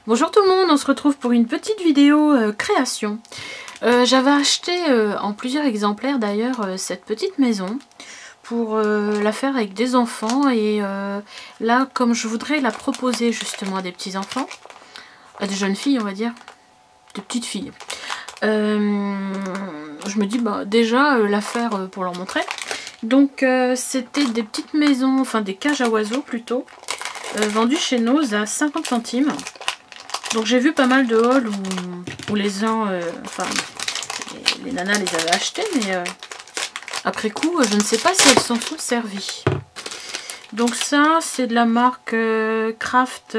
Bonjour tout le monde, on se retrouve pour une petite vidéo création. J'avais acheté en plusieurs exemplaires d'ailleurs cette petite maison pour la faire avec des enfants et là comme je voudrais la proposer justement à des petits enfants, à des jeunes filles on va dire, des petites filles. Je me dis bah déjà la faire pour leur montrer. Donc c'était des petites maisons, enfin des cages à oiseaux plutôt, vendues chez Noz à 50 centimes. Donc j'ai vu pas mal de hauls où les gens, enfin les nanas les avaient achetés, mais après coup je ne sais pas si elles s'en sont servies. Donc ça c'est de la marque Craft,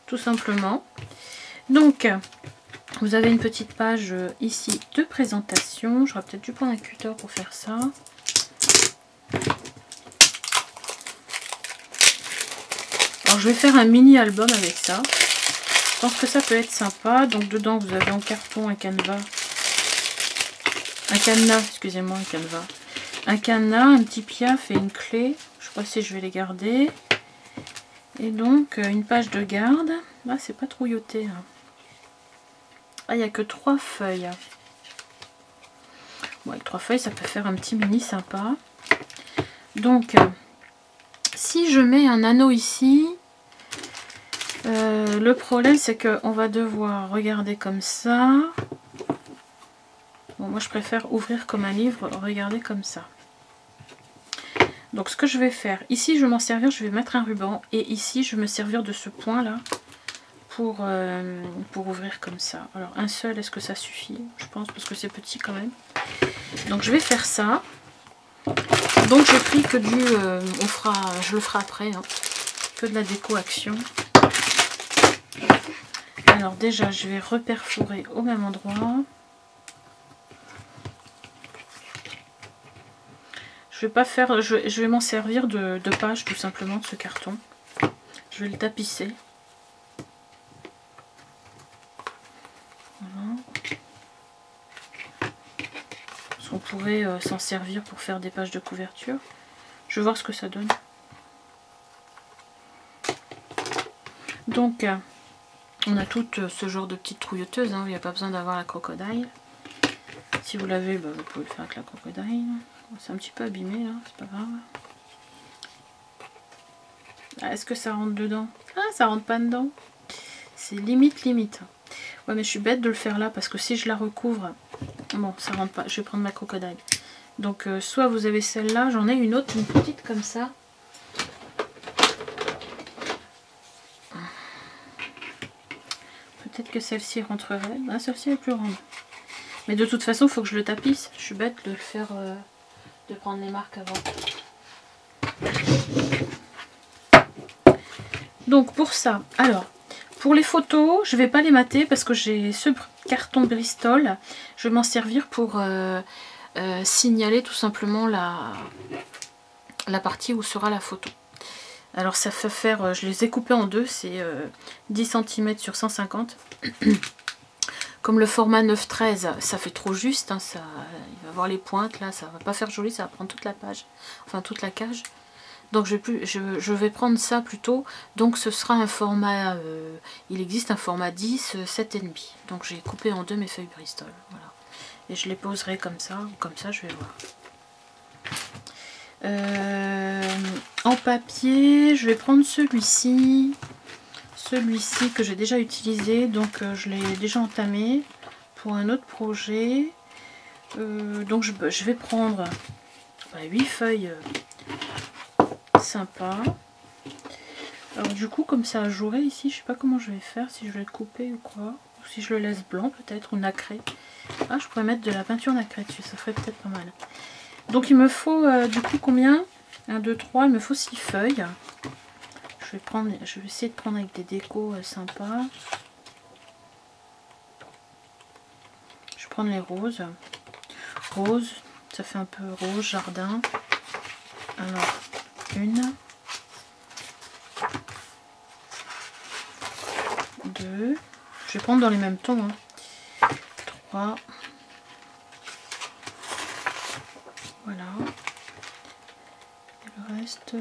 tout simplement. Donc vous avez une petite page ici de présentation. J'aurais peut-être dû prendre un cutter pour faire ça. Alors je vais faire un mini album avec ça. Je pense que ça peut être sympa. Donc dedans vous avez en carton un cadenas, excusez-moi, un cadenas, un petit piaf et une clé. Je sais pas si je vais les garder. Et donc une page de garde. Là c'est pas trouilloté. Hein. Ah il n'y a que 3 feuilles. Bon, avec 3 feuilles ça peut faire un petit mini sympa. Donc si je mets un anneau ici, le problème c'est qu'on va devoir regarder comme ça. Bon, moi je préfère ouvrir comme un livre, regarder comme ça. Donc ce que je vais faire, ici je vais m'en servir, je vais mettre un ruban et ici je vais me servir de ce point là pour ouvrir comme ça. Alors un seul, est-ce que ça suffit? Je pense parce que c'est petit quand même. Donc je vais faire ça. Donc j'ai pris que du, je le ferai après, hein, que de la déco action. Alors déjà je vais reperforer au même endroit. Je vais pas faire, je vais m'en servir de page tout simplement de ce carton. Je vais le tapisser. Voilà. Parce qu'on pourrait s'en servir pour faire des pages de couverture. Je vais voir ce que ça donne. Donc on a tout ce genre de petites trouilloteuses, hein, il n'y a pas besoin d'avoir la crocodile. Si vous l'avez, bah, vous pouvez le faire avec la crocodile. C'est un petit peu abîmé là, c'est pas grave. Ah, est-ce que ça rentre dedans? Ah, ça rentre pas dedans. C'est limite. Ouais, mais je suis bête de le faire là parce que si je la recouvre, bon, ça rentre pas. Je vais prendre ma crocodile. Donc, soit vous avez celle-là, j'en ai une autre, une petite comme ça. Peut-être que celle-ci rentrerait. Ah, celle-ci est plus grande. Mais de toute façon, il faut que je le tapisse. Je suis bête de le faire, de prendre les marques avant. Donc pour ça, alors, pour les photos, je vais pas les mater parce que j'ai ce carton Bristol. Je vais m'en servir pour signaler tout simplement la partie où sera la photo. Alors ça fait faire, je les ai coupés en deux, c'est 10 cm sur 150. Comme le format 9-13, ça fait trop juste, hein, ça, il va avoir les pointes là, ça va pas faire joli, ça va prendre toute la page, enfin toute la cage. Donc je vais prendre ça plutôt, donc ce sera un format, il existe un format 10, 7,5. Donc j'ai coupé en deux mes feuilles Bristol, voilà. Et je les poserai comme ça, ou comme ça je vais voir. En papier, je vais prendre celui-ci que j'ai déjà utilisé, donc je l'ai déjà entamé pour un autre projet. Donc je vais prendre 8 feuilles sympas. Alors du coup comme ça a joué ici, je sais pas comment je vais faire, si je vais le couper ou quoi, ou si je le laisse blanc peut-être, ou nacré. Ah, je pourrais mettre de la peinture nacrée dessus, ça ferait peut-être pas mal. Donc il me faut du coup combien? 1, 2, 3, il me faut 6 feuilles. Je vais essayer de prendre avec des décos sympas. Je vais prendre les roses. Rose, ça fait un peu rose, jardin. Alors, 1, 2, je vais prendre dans les mêmes tons. 3, voilà. Et le reste,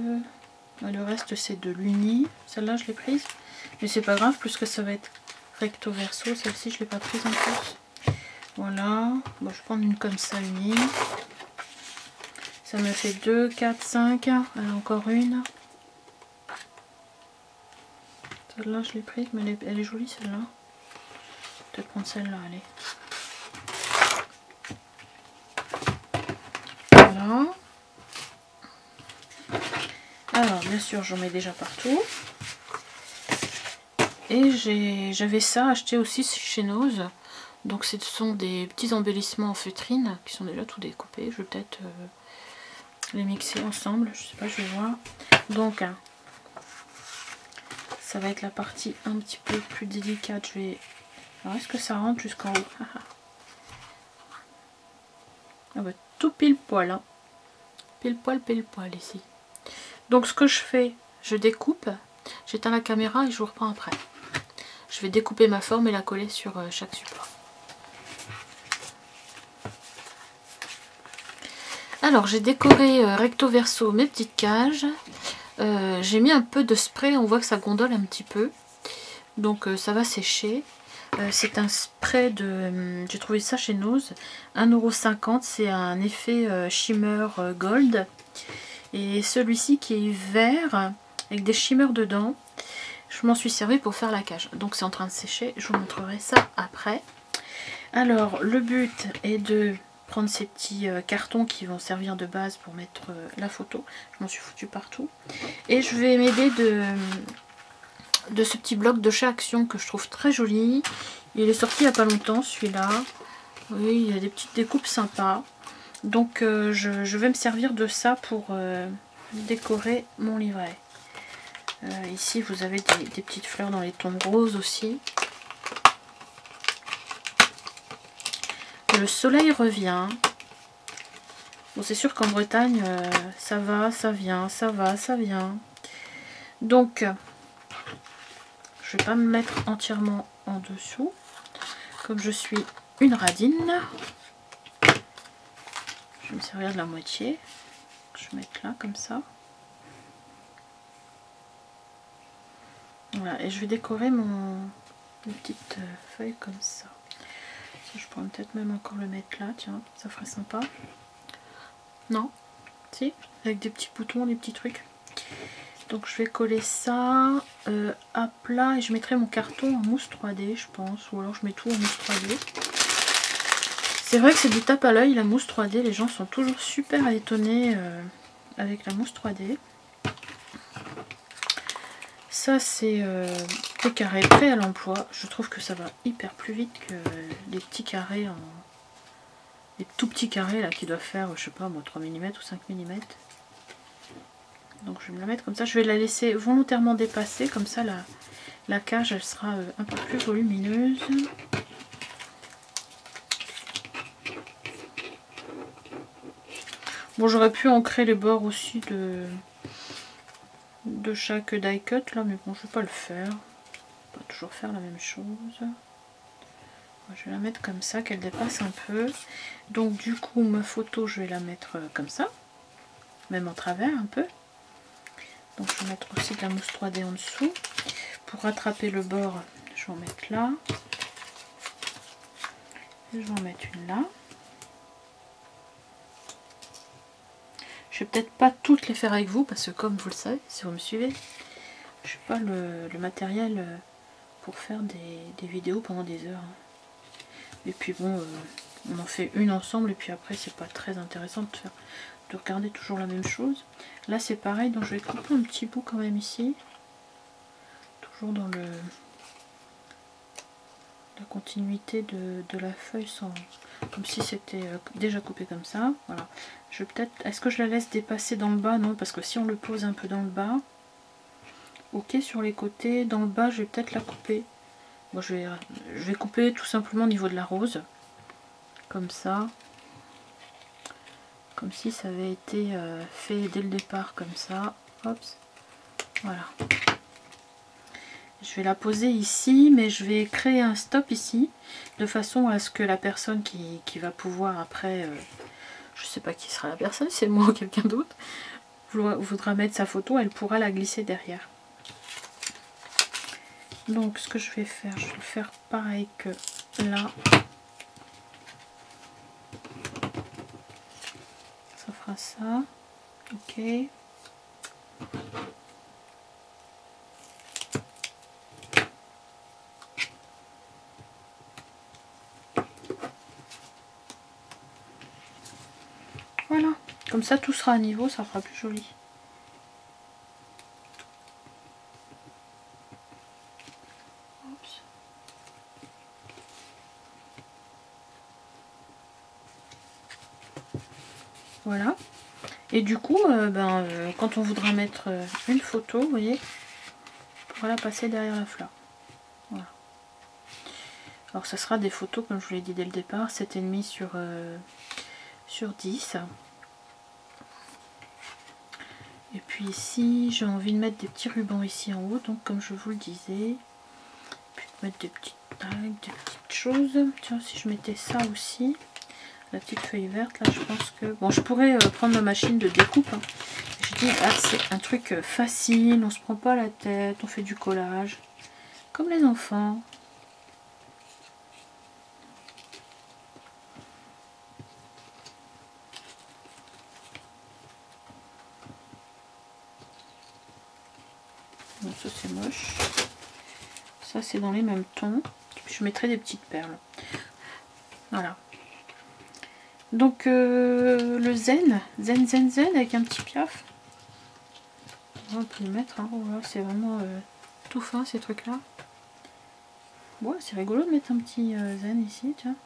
Le reste c'est de l'uni. Celle-là je l'ai prise. Mais c'est pas grave puisque ça va être recto verso. Celle-ci je l'ai pas prise en plus. Voilà. Bon, je vais prendre une comme ça unie. Ça me fait 2, 4, 5. Alors encore une. Celle-là je l'ai prise mais elle est jolie celle-là. Peut-être prendre celle-là, allez. Voilà. Alors bien sûr j'en mets déjà partout. Et j'avais ça acheté aussi chez Nose. Donc ce sont des petits embellissements en feutrine qui sont déjà tout découpés. Je vais peut-être les mixer ensemble, je sais pas, je vais voir. Donc ça va être la partie un petit peu plus délicate. Je vais... Alors est-ce que ça rentre jusqu'en haut? Ah bah, tout pile poil, hein. Pile poil ici. Donc ce que je fais, je découpe, j'éteins la caméra et je vous reprends après. Je vais découper ma forme et la coller sur chaque support. Alors j'ai décoré recto verso mes petites cages. J'ai mis un peu de spray, on voit que ça gondole un petit peu. Donc ça va sécher. C'est un spray de... j'ai trouvé ça chez Nose. 1,50 €, c'est un effet shimmer gold. Et celui-ci qui est vert, avec des shimmers dedans. Je m'en suis servi pour faire la cage. Donc c'est en train de sécher, je vous montrerai ça après. Alors le but est de prendre ces petits cartons qui vont servir de base pour mettre la photo. Je m'en suis foutu partout. Et je vais m'aider de ce petit bloc de chez Action que je trouve très joli. Il est sorti il n'y a pas longtemps celui-là. Oui, il y a des petites découpes sympas. Donc je vais me servir de ça pour décorer mon livret. Ici vous avez des petites fleurs dans les tons roses aussi. Le soleil revient. Bon, c'est sûr qu'en Bretagne ça va, ça vient, ça va, ça vient. Donc je vais pas me mettre entièrement en dessous comme je suis une radine. Je vais me servir de la moitié. Je vais mettre là comme ça. Voilà, et je vais décorer mes petites feuilles comme ça. Je pourrais peut-être même encore le mettre là, tiens, ça ferait sympa. Non? Si? Avec des petits boutons, des petits trucs. Donc je vais coller ça à plat et je mettrai mon carton en mousse 3D, je pense. Ou alors je mets tout en mousse 3D. C'est vrai que c'est du tape à l'œil la mousse 3D. Les gens sont toujours super étonnés avec la mousse 3D. Ça c'est des carrés prêts à l'emploi. Je trouve que ça va hyper plus vite que les petits carrés, les tout petits carrés là qui doivent faire, je sais pas moi, 3 mm ou 5 mm. Donc je vais me la mettre comme ça. Je vais la laisser volontairement dépasser. Comme ça la cage elle sera un peu plus volumineuse. Bon, j'aurais pu ancrer les bords aussi de chaque die cut là, mais bon, je vais pas le faire. On va toujours faire la même chose. Je vais la mettre comme ça, qu'elle dépasse un peu. Donc du coup, ma photo, je vais la mettre comme ça, même en travers un peu. Donc je vais mettre aussi de la mousse 3D en dessous. Pour rattraper le bord, je vais en mettre là. Et je vais en mettre une là. Je vais peut-être pas toutes les faire avec vous parce que comme vous le savez, si vous me suivez, je n'ai pas le matériel pour faire des vidéos pendant des heures. Et puis bon, on en fait une ensemble et puis après c'est pas très intéressant de regarder toujours la même chose. Là c'est pareil, donc je vais couper un petit bout quand même ici. Toujours dans la continuité de la feuille, sans, comme si c'était déjà coupé comme ça. Voilà. Je vais peut-être... Est-ce que je la laisse dépasser dans le bas? Non, parce que si on le pose un peu dans le bas, ok, sur les côtés, dans le bas, je vais peut-être la couper. Bon, je vais couper tout simplement au niveau de la rose, comme ça. Comme si ça avait été fait dès le départ, comme ça. Hop, voilà. Je vais la poser ici, mais je vais créer un stop ici, de façon à ce que la personne qui va pouvoir après, je sais pas qui sera la personne, c'est moi ou quelqu'un d'autre, voudra mettre sa photo, elle pourra la glisser derrière. Donc ce que je vais faire, je vais faire pareil que là. Ça fera ça. Ok. Voilà. Comme ça tout sera à niveau, ça fera plus joli. Voilà. Et du coup, quand on voudra mettre une photo, vous voyez, on pourra la passer derrière la fleur. Voilà. Alors ça sera des photos, comme je vous l'ai dit dès le départ, 7,5 sur 10. Et puis ici, j'ai envie de mettre des petits rubans ici en haut, donc comme je vous le disais. Puis mettre des petites tags, des petites choses. Tiens, si je mettais ça aussi. La petite feuille verte là, je pense que bon, je pourrais prendre ma machine de découpe, hein. Je dis ah, c'est un truc facile, on se prend pas la tête, on fait du collage comme les enfants. Donc ça c'est moche, ça c'est dans les mêmes tons. Je mettrai des petites perles, voilà. Donc le zen avec un petit piaf. On peut le mettre, hein. Voilà, c'est vraiment tout fin ces trucs là. Ouais, c'est rigolo de mettre un petit zen ici, tiens.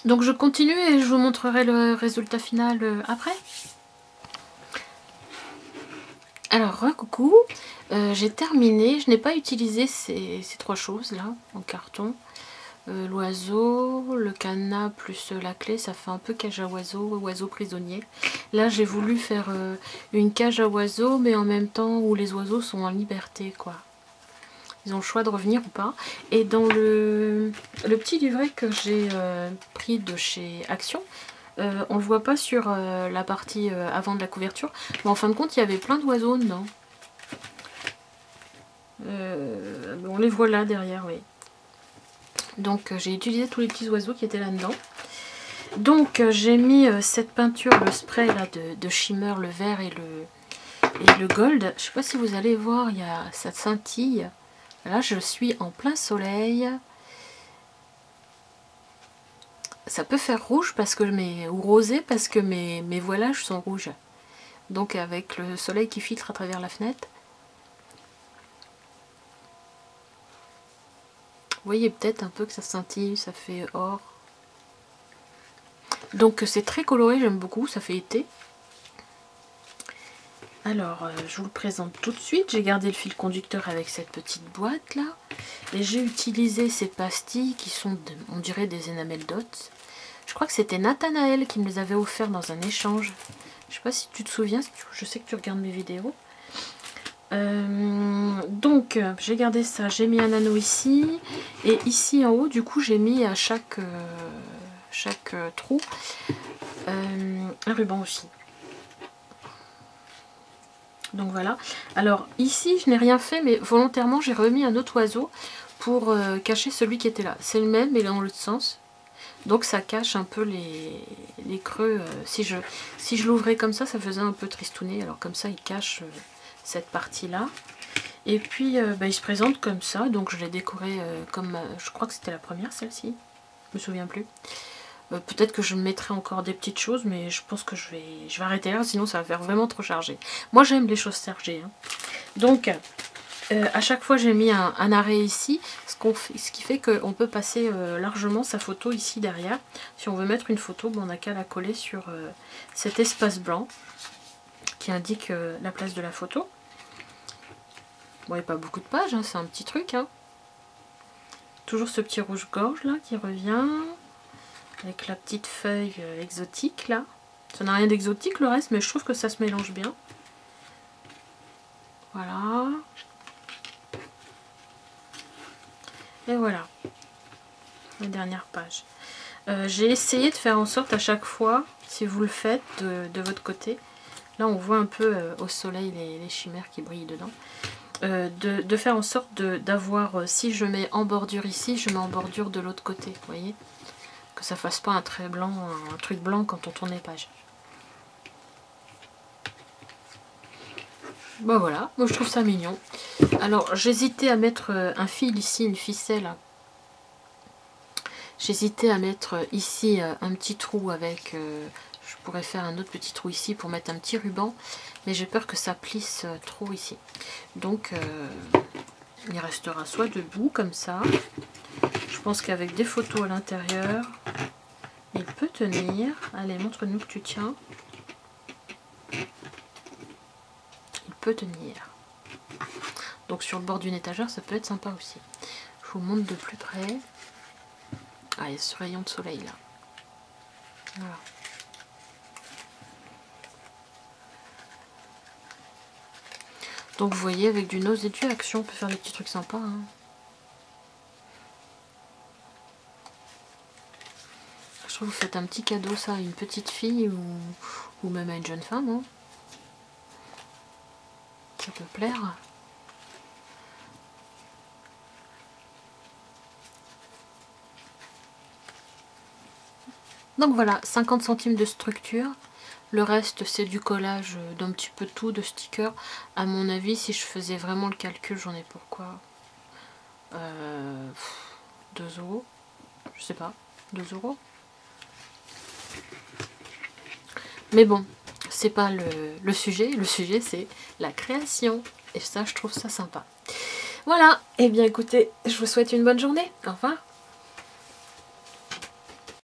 Donc je continue et je vous montrerai le résultat final après. Alors recoucou, j'ai terminé, je n'ai pas utilisé ces trois choses là en carton. L'oiseau, le cadenas plus la clé, ça fait un peu cage à oiseaux, oiseau prisonnier. Là j'ai voulu faire une cage à oiseaux mais en même temps où les oiseaux sont en liberté quoi. Ils ont le choix de revenir ou pas. Et dans le petit livret que j'ai pris de chez Action, on le voit pas sur la partie avant de la couverture, mais en fin de compte il y avait plein d'oiseaux dedans. On les voit là derrière, oui. Donc j'ai utilisé tous les petits oiseaux qui étaient là-dedans. Donc j'ai mis cette peinture, le spray là de shimmer, le vert et le gold. Je sais pas si vous allez voir, il y a ça scintille. Là je suis en plein soleil. Ça peut faire rouge parce que ou rosé parce que mes voilages sont rouges. Donc avec le soleil qui filtre à travers la fenêtre. Vous voyez peut-être un peu que ça scintille, ça fait or. Donc c'est très coloré, j'aime beaucoup, ça fait été. Alors je vous le présente tout de suite. J'ai gardé le fil conducteur avec cette petite boîte là. Et j'ai utilisé ces pastilles qui sont, on dirait des enamel dots. Je crois que c'était Nathanaël qui me les avait offert dans un échange. Je sais pas si tu te souviens, je sais que tu regardes mes vidéos. Donc j'ai gardé ça, j'ai mis un anneau ici. Et ici en haut, du coup, j'ai mis à chaque trou un ruban aussi. Donc voilà. Alors ici, je n'ai rien fait, mais volontairement, j'ai remis un autre oiseau pour cacher celui qui était là. C'est le même, mais dans l'autre sens. Donc ça cache un peu les creux. Si je l'ouvrais comme ça faisait un peu tristounet. Alors comme ça, il cache cette partie-là. Et puis, il se présente comme ça. Donc je l'ai décoré comme... je crois que c'était la première, celle-ci. Je me souviens plus. Peut-être que je mettrai encore des petites choses, mais je pense que je vais arrêter là, sinon ça va faire vraiment trop chargé. Moi j'aime les choses chargées, hein. Donc à chaque fois j'ai mis un arrêt ici, ce qui fait qu'on peut passer largement sa photo ici derrière. Si on veut mettre une photo, on n'a qu'à la coller sur cet espace blanc qui indique la place de la photo. Bon, il n'y a pas beaucoup de pages, hein, c'est un petit truc, hein. Toujours ce petit rouge-gorge là qui revient. Avec la petite feuille exotique là. Ça n'a rien d'exotique le reste, mais je trouve que ça se mélange bien. Voilà. Et voilà. La dernière page. J'ai essayé de faire en sorte à chaque fois, si vous le faites de votre côté, là on voit un peu au soleil les chimères qui brillent dedans, de faire en sorte d'avoir, si je mets en bordure ici, je mets en bordure de l'autre côté, vous voyez, que ça fasse pas un trait blanc, un truc blanc quand on tourne les pages. Bon voilà, moi je trouve ça mignon. Alors j'hésitais à mettre un fil ici, une ficelle. J'hésitais à mettre ici un petit trou avec, je pourrais faire un autre petit trou ici pour mettre un petit ruban, mais j'ai peur que ça plisse trop ici. Donc il restera soit debout comme ça. Je pense qu'avec des photos à l'intérieur, il peut tenir. Allez, montre-nous que tu tiens. Il peut tenir. Donc sur le bord d'une étagère, ça peut être sympa aussi. Je vous montre de plus près. Ah, il y a ce rayon de soleil là. Voilà. Donc vous voyez, avec du nose et du action, on peut faire des petits trucs sympas. Hein. Je trouve que vous faites un petit cadeau ça à une petite fille ou même à une jeune femme. Hein. Ça peut plaire. Donc voilà, 50 centimes de structure. Le reste, c'est du collage d'un petit peu tout, de stickers. À mon avis, si je faisais vraiment le calcul, j'en ai pour quoi 2 €. Je sais pas, 2 €. Mais bon, c'est pas le sujet. Le sujet, c'est la création. Et ça, je trouve ça sympa. Voilà, et bien écoutez, je vous souhaite une bonne journée. Au revoir.